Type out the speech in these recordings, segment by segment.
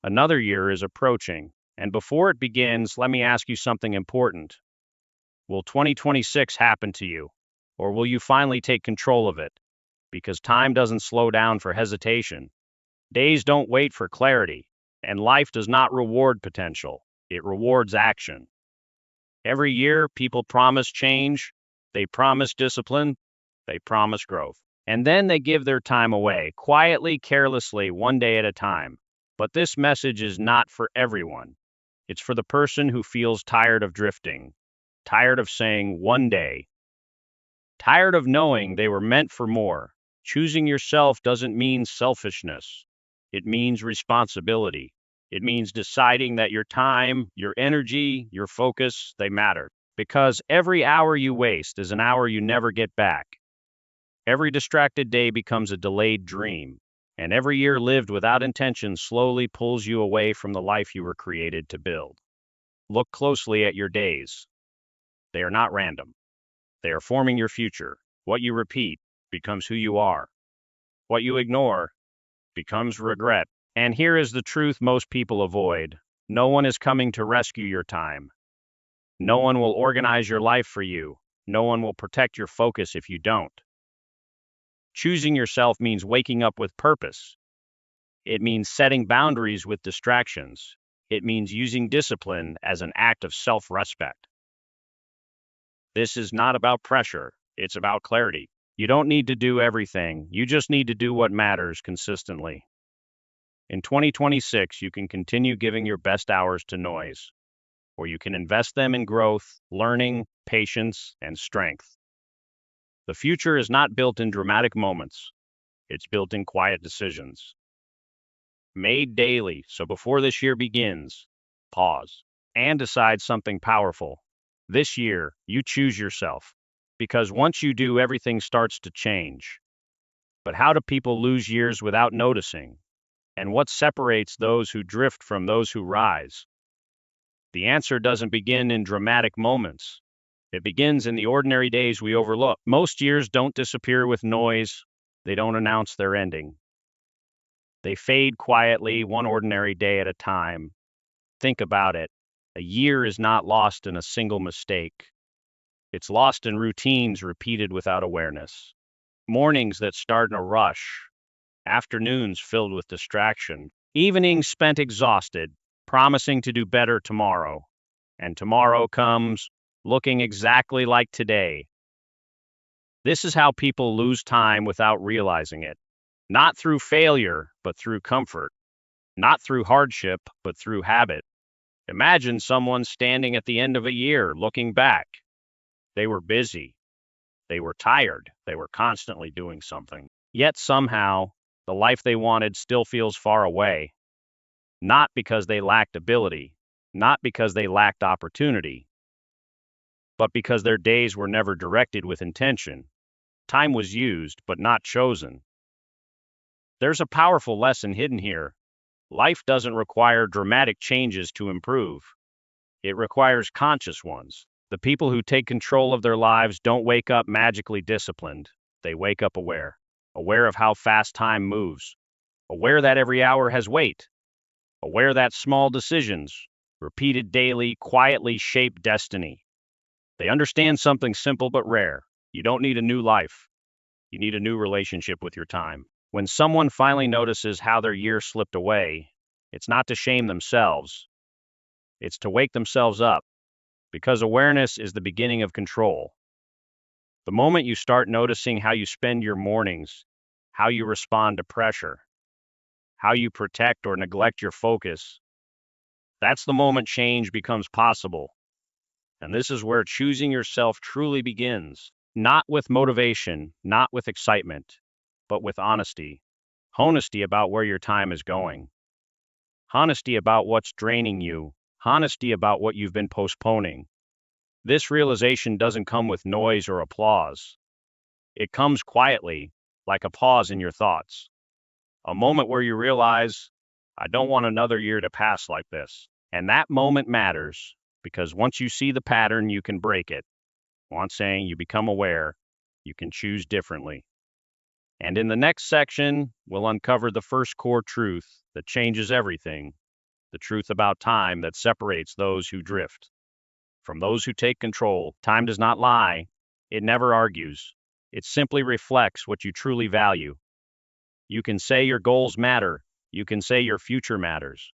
Another year is approaching. And before it begins, let me ask you something important. Will 2026 happen to you? Or will you finally take control of it? Because time doesn't slow down for hesitation. Days don't wait for clarity. And life does not reward potential, it rewards action. Every year, people promise change, they promise discipline, they promise growth. And then they give their time away, quietly, carelessly, one day at a time. But this message is not for everyone. It's for the person who feels tired of drifting, tired of saying one day, tired of knowing they were meant for more. Choosing yourself doesn't mean selfishness. It means responsibility. It means deciding that your time, your energy, your focus, they matter. Because every hour you waste is an hour you never get back. Every distracted day becomes a delayed dream, and every year lived without intention slowly pulls you away from the life you were created to build. Look closely at your days. They are not random. They are forming your future. What you repeat becomes who you are. What you ignore becomes regret. And here is the truth most people avoid. No one is coming to rescue your time. No one will organize your life for you. No one will protect your focus if you don't. Choosing yourself means waking up with purpose. It means setting boundaries with distractions. It means using discipline as an act of self-respect. This is not about pressure, it's about clarity. You don't need to do everything, you just need to do what matters consistently. In 2026, you can continue giving your best hours to noise, or you can invest them in growth, learning, patience, and strength. The future is not built in dramatic moments, it's built in quiet decisions. Made daily, so before this year begins, pause and decide something powerful. This year, you choose yourself, because once you do, everything starts to change. But how do people lose years without noticing? And what separates those who drift from those who rise? The answer doesn't begin in dramatic moments. It begins in the ordinary days we overlook. Most years don't disappear with noise. They don't announce their ending. They fade quietly, one ordinary day at a time. Think about it. A year is not lost in a single mistake. It's lost in routines repeated without awareness. Mornings that start in a rush, afternoons filled with distraction, evenings spent exhausted, promising to do better tomorrow. And tomorrow comes, looking exactly like today. This is how people lose time without realizing it. Not through failure, but through comfort. Not through hardship, but through habit. Imagine someone standing at the end of a year looking back. They were busy. They were tired. They were constantly doing something. Yet somehow, the life they wanted still feels far away. Not because they lacked ability, not because they lacked opportunity, but because their days were never directed with intention. Time was used, but not chosen. There's a powerful lesson hidden here. Life doesn't require dramatic changes to improve. It requires conscious ones. The people who take control of their lives don't wake up magically disciplined. They wake up aware, aware of how fast time moves, aware that every hour has weight, aware that small decisions, repeated daily, quietly shape destiny. They understand something simple but rare. You don't need a new life. You need a new relationship with your time. When someone finally notices how their year slipped away, it's not to shame themselves. It's to wake themselves up, because awareness is the beginning of control. The moment you start noticing how you spend your mornings, how you respond to pressure, how you protect or neglect your focus, that's the moment change becomes possible. And this is where choosing yourself truly begins. Not with motivation, not with excitement, but with honesty. Honesty about where your time is going. Honesty about what's draining you. Honesty about what you've been postponing. This realization doesn't come with noise or applause. It comes quietly, like a pause in your thoughts. A moment where you realize, I don't want another year to pass like this. And that moment matters, because once you see the pattern, you can break it. Once saying you become aware, you can choose differently. And in the next section, we'll uncover the first core truth that changes everything. the truth about time that separates those who drift from those who take control. Time does not lie. It never argues. It simply reflects what you truly value. You can say your goals matter. You can say your future matters.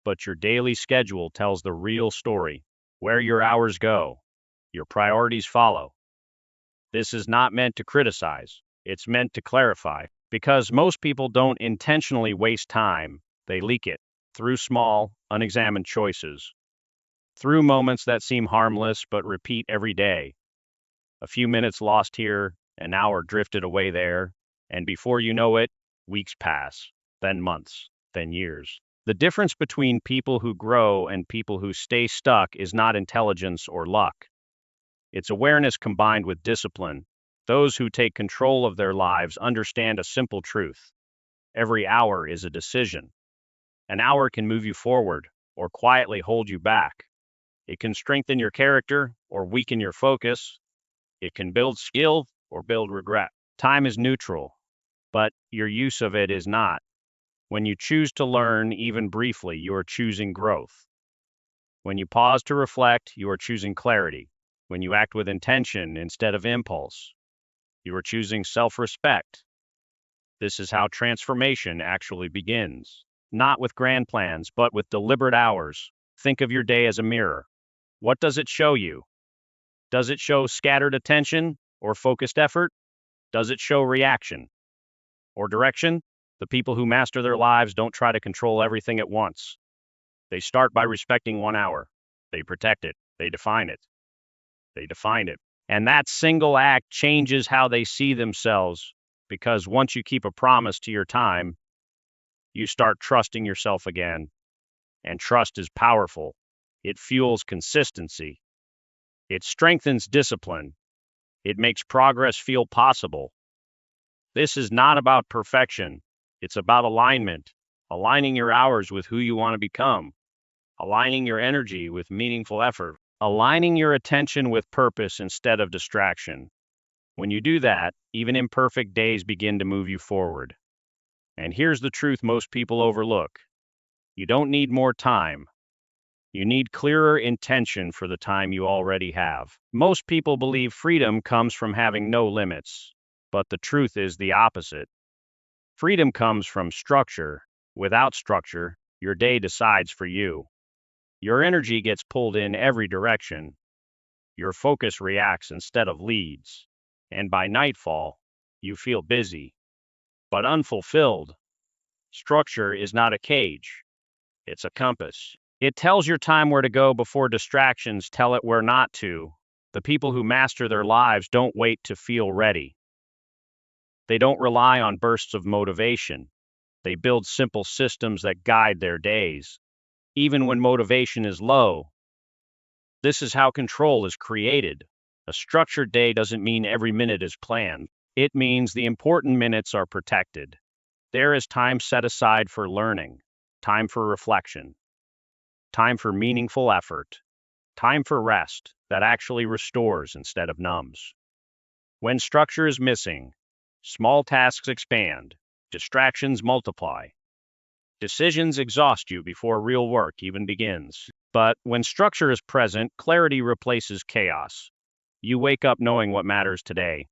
But your daily schedule tells the real story. Where your hours go, your priorities follow. This is not meant to criticize. It's meant to clarify. Because most people don't intentionally waste time, they leak it through small, unexamined choices, through moments that seem harmless but repeat every day. A few minutes lost here, an hour drifted away there, and before you know it, weeks pass, then months, then years. The difference between people who grow and people who stay stuck is not intelligence or luck. It's awareness combined with discipline. Those who take control of their lives understand a simple truth. Every hour is a decision. An hour can move you forward or quietly hold you back. It can strengthen your character or weaken your focus. It can build skill or build regret. Time is neutral, but your use of it is not. When you choose to learn, even briefly, you are choosing growth. When you pause to reflect, you are choosing clarity. When you act with intention instead of impulse, you are choosing self-respect. This is how transformation actually begins. Not with grand plans, but with deliberate hours. Think of your day as a mirror. What does it show you? Does it show scattered attention or focused effort? Does it show reaction or direction? The people who master their lives don't try to control everything at once. They start by respecting 1 hour. They protect it. They define it. They define it. And that single act changes how they see themselves, because once you keep a promise to your time, you start trusting yourself again. And trust is powerful. It fuels consistency. It strengthens discipline. It makes progress feel possible. This is not about perfection. It's about alignment. Aligning your hours with who you want to become. Aligning your energy with meaningful effort. Aligning your attention with purpose instead of distraction. When you do that, even imperfect days begin to move you forward. And here's the truth most people overlook. You don't need more time. You need clearer intention for the time you already have. Most people believe freedom comes from having no limits, but the truth is the opposite. Freedom comes from structure. Without structure, your day decides for you. Your energy gets pulled in every direction. Your focus reacts instead of leads. And by nightfall, you feel busy, but unfulfilled. Structure is not a cage. It's a compass. It tells your time where to go before distractions tell it where not to. The people who master their lives don't wait to feel ready. They don't rely on bursts of motivation. They build simple systems that guide their days, even when motivation is low. This is how control is created. A structured day doesn't mean every minute is planned. It means the important minutes are protected. There is time set aside for learning, time for reflection, time for meaningful effort, time for rest that actually restores instead of numbs. When structure is missing, small tasks expand, distractions multiply. Decisions exhaust you before real work even begins. But when structure is present, clarity replaces chaos. You wake up knowing what matters today.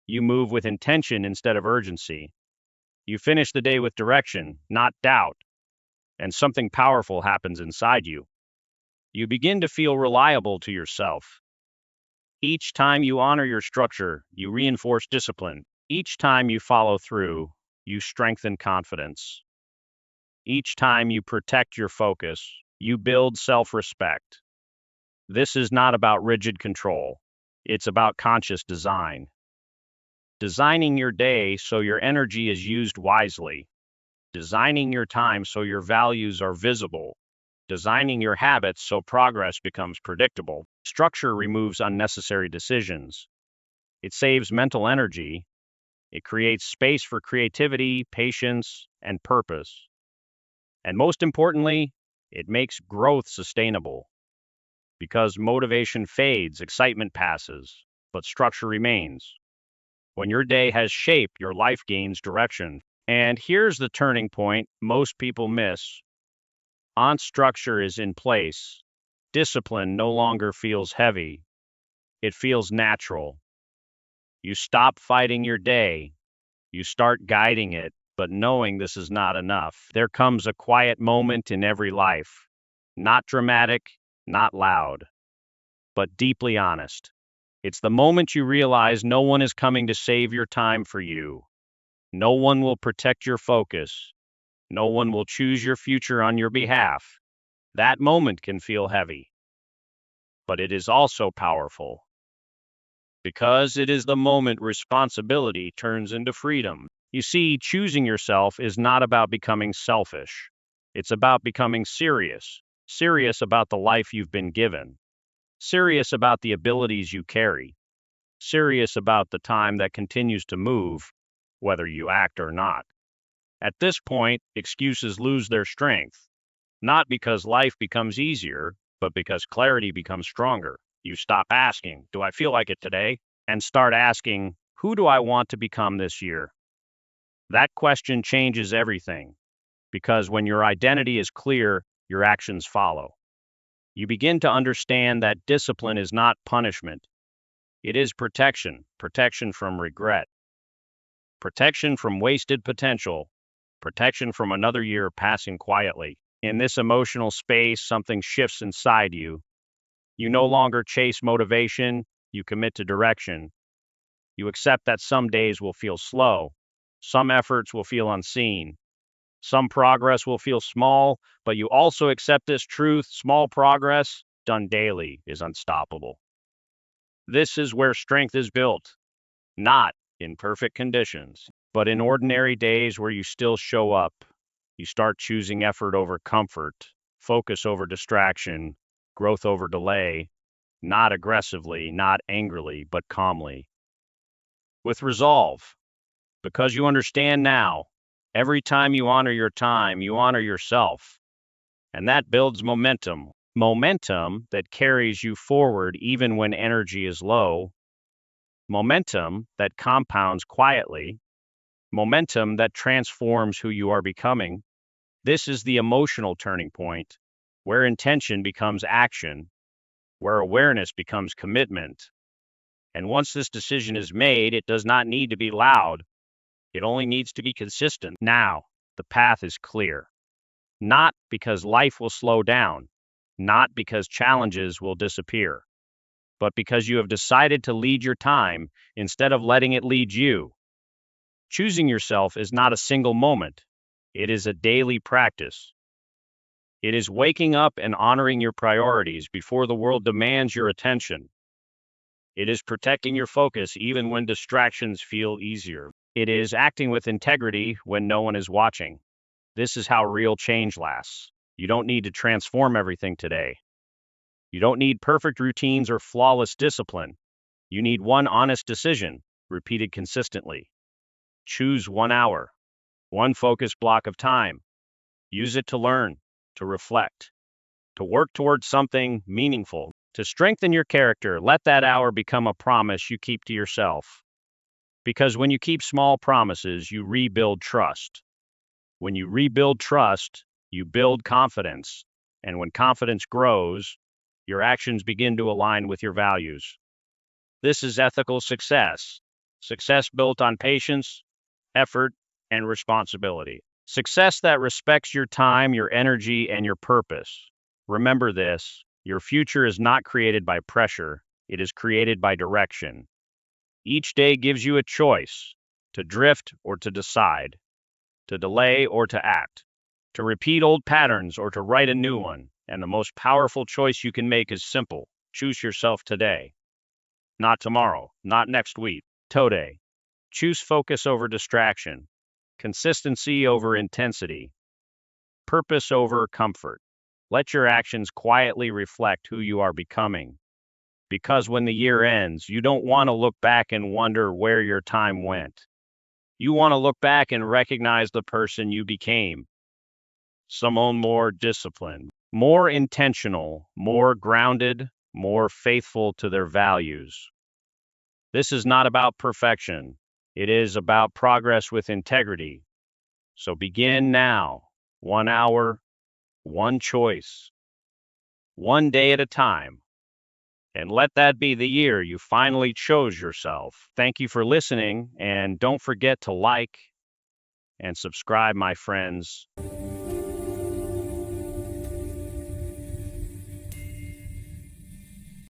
You move with intention instead of urgency. You finish the day with direction, not doubt. And something powerful happens inside you. You begin to feel reliable to yourself. Each time you honor your structure, you reinforce discipline. Each time you follow through, you strengthen confidence. Each time you protect your focus, you build self-respect. This is not about rigid control. It's about conscious design. Designing your day so your energy is used wisely. Designing your time so your values are visible. Designing your habits so progress becomes predictable. Structure removes unnecessary decisions. It saves mental energy. It creates space for creativity, patience, and purpose. And most importantly, it makes growth sustainable. Because motivation fades, excitement passes, but structure remains. When your day has shape, your life gains direction. And here's the turning point most people miss. Once structure is in place, discipline no longer feels heavy, it feels natural. You stop fighting your day, you start guiding it, but knowing this is not enough. There comes a quiet moment in every life, not dramatic, not loud, but deeply honest. It's the moment you realize no one is coming to save your time for you. No one will protect your focus. No one will choose your future on your behalf. That moment can feel heavy, but it is also powerful because it is the moment responsibility turns into freedom. You see, choosing yourself is not about becoming selfish. It's about becoming serious. Serious about the life you've been given. Serious about the abilities you carry. Serious about the time that continues to move, whether you act or not. At this point, excuses lose their strength, not because life becomes easier, but because clarity becomes stronger. You stop asking, "Do I feel like it today?" and start asking, "Who do I want to become this year?" That question changes everything, because when your identity is clear, your actions follow. You begin to understand that discipline is not punishment. It is protection, protection from regret, protection from wasted potential, protection from another year passing quietly. In this emotional space, something shifts inside you. You no longer chase motivation, you commit to direction. You accept that some days will feel slow, some efforts will feel unseen, some progress will feel small, but you also accept this truth: small progress, done daily, is unstoppable. This is where strength is built, not in perfect conditions, but in ordinary days where you still show up. You start choosing effort over comfort, focus over distraction, growth over delay, not aggressively, not angrily, but calmly. With resolve, because you understand now, every time you honor your time, you honor yourself. And that builds momentum. Momentum that carries you forward even when energy is low. Momentum that compounds quietly. Momentum that transforms who you are becoming. This is the emotional turning point, where intention becomes action, where awareness becomes commitment. And once this decision is made, it does not need to be loud. It only needs to be consistent. Now, the path is clear. Not because life will slow down, not because challenges will disappear, but because you have decided to lead your time instead of letting it lead you. Choosing yourself is not a single moment. It is a daily practice. It is waking up and honoring your priorities before the world demands your attention. It is protecting your focus even when distractions feel easier. It is acting with integrity when no one is watching. This is how real change lasts. You don't need to transform everything today. You don't need perfect routines or flawless discipline. You need one honest decision, repeated consistently. Choose 1 hour, one focused block of time. Use it to learn, to reflect, to work towards something meaningful, to strengthen your character. Let that hour become a promise you keep to yourself. Because when you keep small promises, you rebuild trust. When you rebuild trust, you build confidence. And when confidence grows, your actions begin to align with your values. This is ethical success. Success built on patience, effort, and responsibility. Success that respects your time, your energy, and your purpose. Remember this: your future is not created by pressure, it is created by direction. Each day gives you a choice: to drift or to decide, to delay or to act, to repeat old patterns or to write a new one. And the most powerful choice you can make is simple: choose yourself today. Not tomorrow, not next week, today. Choose focus over distraction, consistency over intensity, purpose over comfort. Let your actions quietly reflect who you are becoming. Because when the year ends, you don't want to look back and wonder where your time went. You want to look back and recognize the person you became. Someone more disciplined, more intentional, more grounded, more faithful to their values. This is not about perfection. It is about progress with integrity. So begin now. 1 hour, one choice, one day at a time. And let that be the year you finally chose yourself. Thank you for listening, and don't forget to like and subscribe, my friends.